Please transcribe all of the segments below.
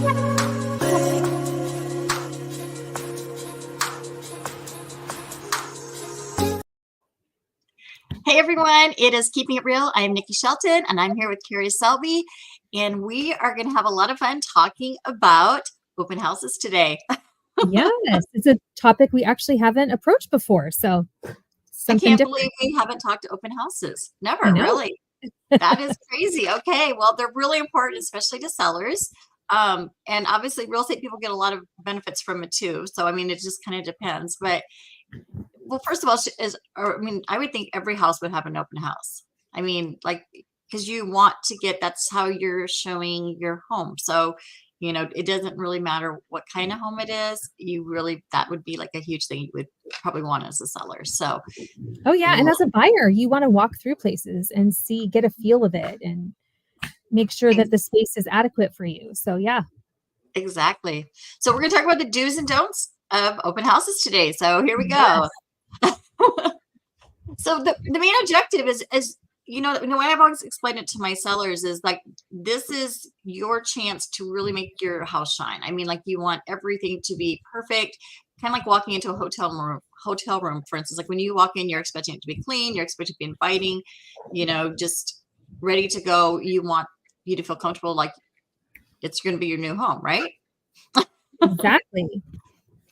Hey everyone, it is Keeping It Real. I'm Nikki Shelton and I'm here with Carrie Selby, and we are going to have a lot of fun talking about open houses today. Yes, it's a topic we actually haven't approached before, so I something can't different. believe we haven't talked to open houses. I Never, know. really. That is crazy. Okay, well, they're really important, especially to sellers. And obviously, real estate people get a lot of benefits from it too. So, I mean, it just kind of depends. But, well, first of all, I would think every house would have an open house. I mean, like, because you want to get, that's how you're showing your home. So, it doesn't really matter what kind of home it is. That would be like a huge thing you would probably want as a seller. So, Oh yeah, and as a buyer, you want to walk through places and see, get a feel of it, and make sure that the space is adequate for you. So yeah. exactly. So we're going to talk about the do's and don'ts of open houses today. So here we go. Yes. So the main objective is the way I've always explained it to my sellers is like, this is your chance to really make your house shine. I mean, like, you want everything to be perfect, kind of like walking into a hotel room, for instance. Like when you walk in, you're expecting it to be clean, you're expecting it to be inviting, just ready to go. You want you to feel comfortable, like it's going to be your new home, right? Exactly.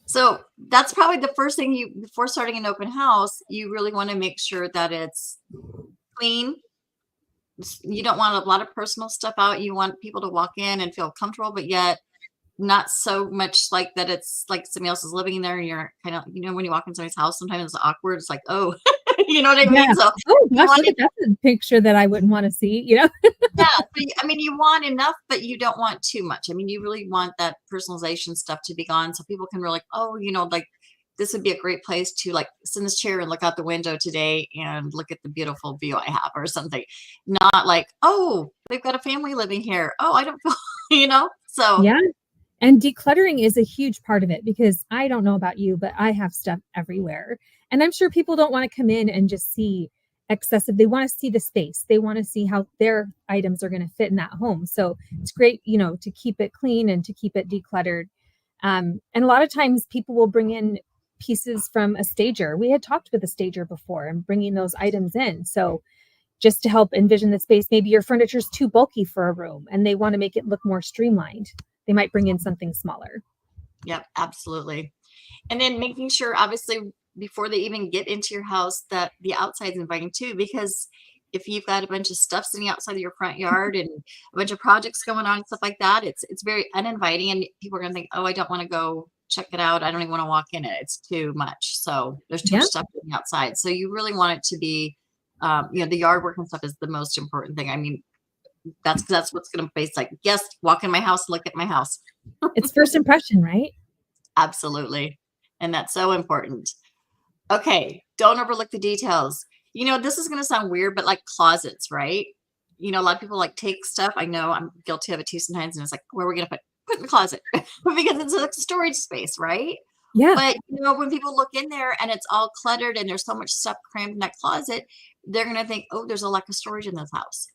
So that's probably the first thing before starting an open house, you really want to make sure that it's clean. You don't want a lot of personal stuff out. You want people to walk in and feel comfortable, but yet not so much like that it's like somebody else is living there and you're kind of, when you walk in somebody's house, sometimes it's awkward. It's like, oh, you know what I Yeah. mean? So Oh you gosh, want look at that picture that I wouldn't want to see. yeah, I mean, you want enough, but you don't want too much. I mean, you really want that personalization stuff to be gone so people can really, oh, like this would be a great place to like sit in this chair and look out the window today and look at the beautiful view I have or something. Not like, oh, they've got a family living here. Oh, I don't feel, so Yeah. And decluttering is a huge part of it because I don't know about you, but I have stuff everywhere. And I'm sure people don't want to come in and just see excessive. They want to see the space. They want to see how their items are going to fit in that home. So it's great, to keep it clean and to keep it decluttered. And a lot of times people will bring in pieces from a stager. We had talked with a stager before and bringing those items in. So just to help envision the space, maybe your furniture is too bulky for a room and they want to make it look more streamlined. They might bring in something smaller. yep, absolutely. And then making sure, obviously, before they even get into your house, that the outside's inviting too, because if you've got a bunch of stuff sitting outside of your front yard and a bunch of projects going on and stuff like that, it's very uninviting, and people are going to think, oh, I don't want to go check it out. I don't even want to walk in it. It's too much. So there's too much Yeah. stuff outside. So you really want it to be, the yard work and stuff is the most important thing. I mean, that's what's going to base like, yes, walk in my house, look at my house. It's first impression, right? Absolutely. And that's so important. Okay, don't overlook the details. This is going to sound weird, but like closets, right? A lot of people like take stuff. I know I'm guilty of it too sometimes, and it's like, where are we going to put in the closet? Because it's a storage space, right? Yeah. But when people look in there and it's all cluttered and there's so much stuff crammed in that closet, they're going to think, oh, there's a lack of storage in this house.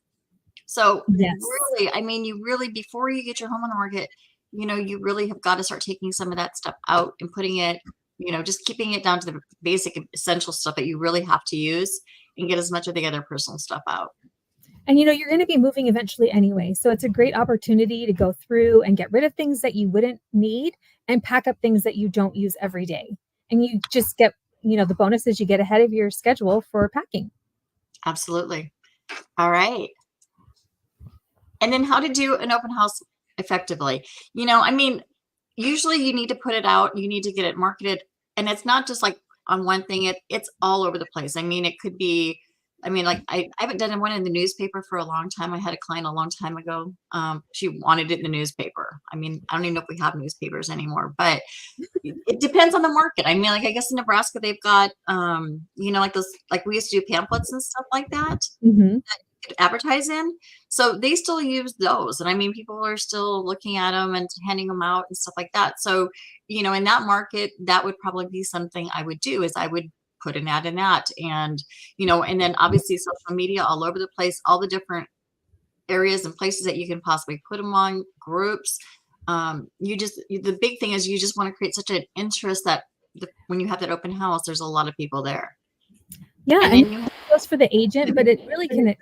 So Yes. really, I mean, you really, before you get your home on the market, you really have got to start taking some of that stuff out and putting it, just keeping it down to the basic essential stuff that you really have to use and get as much of the other personal stuff out. And you're going to be moving eventually anyway. So it's a great opportunity to go through and get rid of things that you wouldn't need and pack up things that you don't use every day. And you just get, the bonus is you get ahead of your schedule for packing. Absolutely. All right. And then how to do an open house effectively. I mean, usually you need to put it out, you need to get it marketed. And it's not just like on one thing, it's all over the place. I mean, it could be, like I haven't done one in the newspaper for a long time. I had a client a long time ago. She wanted it in the newspaper. I mean, I don't even know if we have newspapers anymore, but it depends on the market. I mean, like, I guess in Nebraska, they've got, like those, like we used to do pamphlets and stuff like that. Mm-hmm. Advertise in, so they still use those, and I mean, people are still looking at them and handing them out and stuff like that. So in that market, that would probably be something I would do, is I would put an ad in that, and and then obviously social media all over the place, all the different areas and places that you can possibly put them on, groups, the big thing is you just want to create such an interest that when you have that open house, there's a lot of people there. Yeah, And and then you it goes for the agent, but it really can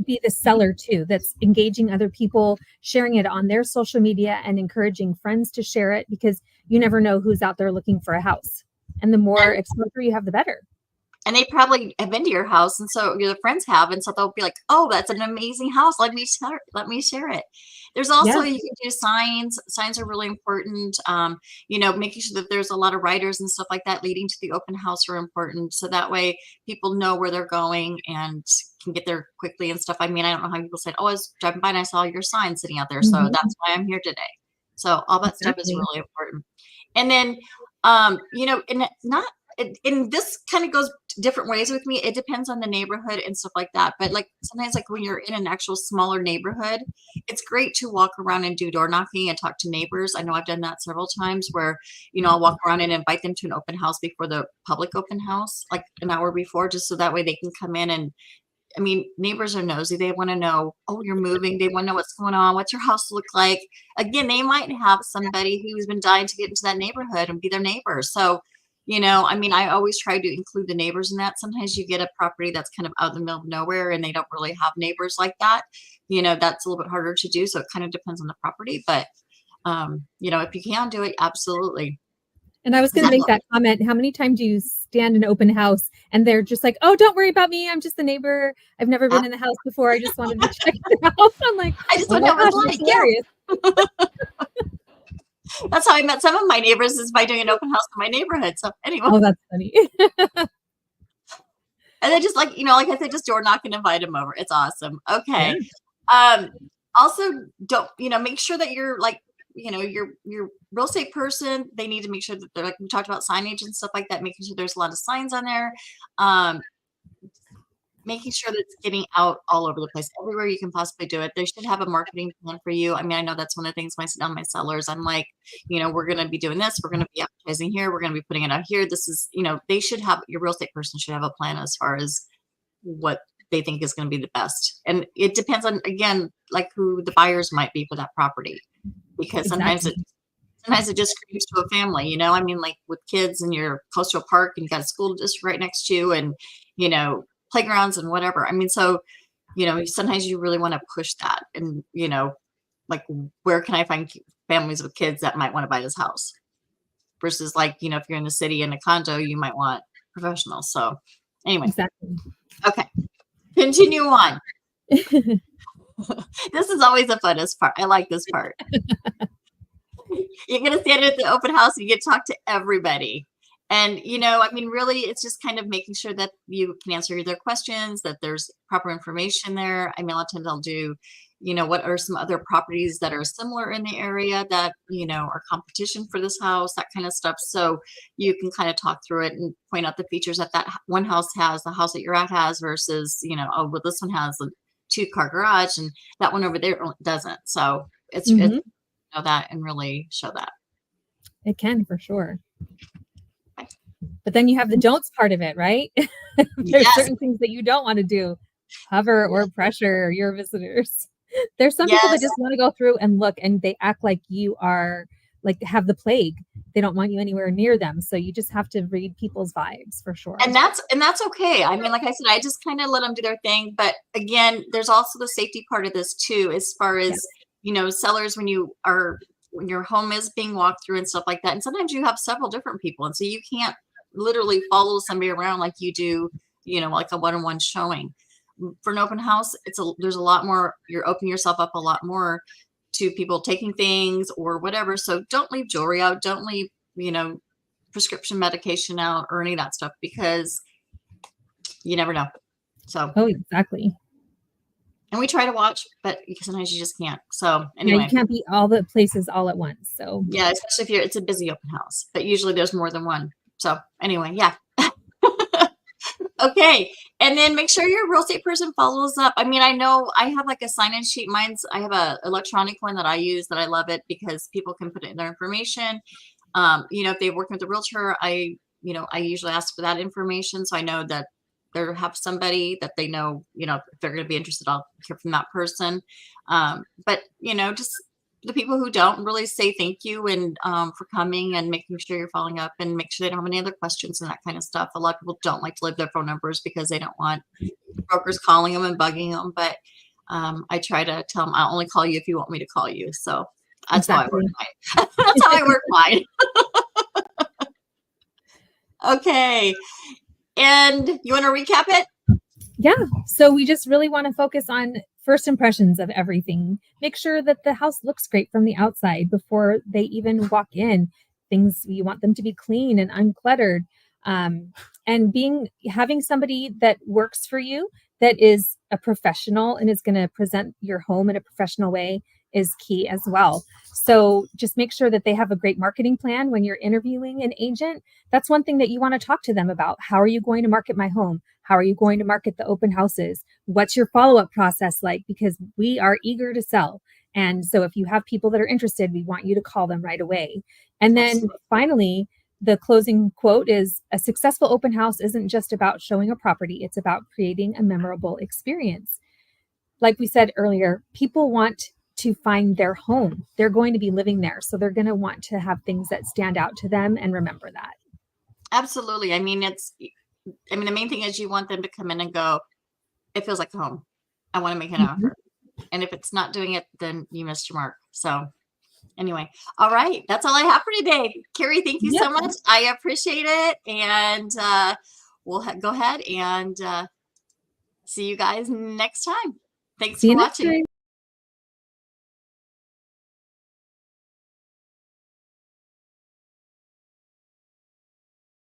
be the seller too, that's engaging other people, sharing it on their social media and encouraging friends to share it, because you never know who's out there looking for a house. And the more exposure you have, the better. and they probably have been to your house, and so your friends have, and so they'll be like, "Oh, that's an amazing house. Let me share it." There's also, Yeah, you can do signs. Signs are really important. Making sure that there's a lot of riders and stuff like that leading to the open house are important. So that way people know where they're going and can get there quickly and stuff. I mean, I don't know how people said, "Oh, I was driving by and I saw your sign sitting out there, so mhm, that's why I'm here today." So all that stuff is exactly. really important. And then, and not, and this kind of goes different ways with me. It depends on the neighborhood and stuff like that. But like sometimes, like when you're in an actual smaller neighborhood, it's great to walk around and do door knocking and talk to neighbors. I know I've done that several times where, I'll walk around and invite them to an open house before the public open house, like an hour before, just so that way they can come in. And I mean, neighbors are nosy. They want to know, oh, you're moving. They want to know what's going on. What's your house look like? Again, they might have somebody who's been dying to get into that neighborhood and be their neighbor. So, I mean, I always try to include the neighbors in that. Sometimes you get a property that's kind of out in the middle of nowhere and they don't really have neighbors like that. That's a little bit harder to do. So it kind of depends on the property. But, if you can do it, absolutely. And I was going to make that comment. How many times do you stand in an open house and they're just like, "Oh, don't worry about me. I'm just the neighbor. I've never been in the house before. I just wanted to check it out." I'm like, I just "Oh don't my know what gosh, it's that's like. Yeah. hilarious." That's how I met some of my neighbors, is by doing an open house in my neighborhood. So anyway. Oh, that's funny. And then just like I said, just door knock and invite them over. It's awesome. Yeah, Okay. Um, Also don't, make sure that you're like, your real estate person, they need to make sure that they're like, we talked about signage and stuff like that, making sure there's a lot of signs on there. Um, Making sure that it's getting out all over the place, everywhere you can possibly do it. They should have a marketing plan for you. I mean, I know that's one of the things when I sit down with my sellers, I'm like, we're going to be doing this. We're going to be advertising here. We're going to be putting it out here. This is, they should have, your real estate person should have a plan as far as what they think is going to be the best. And it depends on, again, like who the buyers might be for that property, because exactly. sometimes it just screams to a family, I mean, like with kids and you're close to a park and you got a school district right next to you and, playgrounds and whatever. I mean, so, sometimes you really want to push that and, like, where can I find families with kids that might want to buy this house versus like, if you're in the city in a condo, you might want professionals. So anyway, Exactly. okay, continue on. This is always the funnest part. I like this part. You're going to stand at the open house and you get to talk to everybody. And, I mean, really, it's just kind of making sure that you can answer their questions, that there's proper information there. I mean, a lot of times I'll do, what are some other properties that are similar in the area that, are competition for this house, that kind of stuff. So you can kind of talk through it and point out the features that one house has, the house that you're at has versus, oh, well, this one has a 2-car garage and that one over there doesn't. So it's Mhm. know that and really show that. It can, for sure. But then you have the don'ts part of it, right? There's Yes, certain things that you don't want to do. Hover or pressure your visitors. There's some people that yes. just want to go through and look and they act like you are like have the plague. They don't want you anywhere near them. So you just have to read people's vibes for sure. And that's okay. I mean, like I said, I just kind of let them do their thing. But again, there's also the safety part of this too, as far Yeah. as, sellers, when your home is being walked through and stuff like that. And sometimes you have several different people. And so you can't literally follow somebody around like you do, like a one-on-one showing. For an open house, there's a lot more, you're opening yourself up a lot more to people taking things or whatever. So don't leave jewelry out. Don't leave, prescription medication out or any of that stuff, because you never know. So, Oh, exactly. and we try to watch, but sometimes you just can't. So Yeah, you anyway, can't be all the places all at once. So yeah, especially if it's a busy open house, but usually there's more than one. So anyway, yeah. Okay. And then make sure your real estate person follows up. I mean, I know I have like a sign-in sheet. I have a electronic one that I use that I love it because people can put in their information. If they work with a realtor, I usually ask for that information. So I know that they have somebody that they know, if they're going to be interested, I'll hear from that person. But, just the people who don't really say thank you and for coming and making sure you're following up and make sure they don't have any other questions and that kind of stuff. A lot of people don't like to leave their phone numbers because they don't want brokers calling them and bugging them. But I try to tell them I'll only call you if you want me to call you. So that's how I work mine. That's how I work mine. Okay. And you want to recap it? Yeah. So we just really want to focus on first impressions of everything. Make sure that the house looks great from the outside before they even walk in. Things you want them to be clean and uncluttered. And having somebody that works for you that is a professional and is going to present your home in a professional way is key as well. So just make sure that they have a great marketing plan when you're interviewing an agent. That's one thing that you want to talk to them about. How are you going to market my home? How are you going to market the open houses? What's your follow-up process like? Because we are eager to sell. And so if you have people that are interested, we want you to call them right away. And then finally, the closing quote is, a successful open house isn't just about showing a property. It's about creating a memorable experience. Like we said earlier, people want to find their home. They're going to be living there. So they're going to want to have things that stand out to them and remember that. Absolutely. I mean, the main thing is you want them to come in and go, it feels like home. I want to make an offer. And if it's not doing it, then you missed your mark. So anyway, all right. That's all I have for today. Carrie, thank you so much. I appreciate it. And we'll go ahead and see you guys next time. Thanks for watching.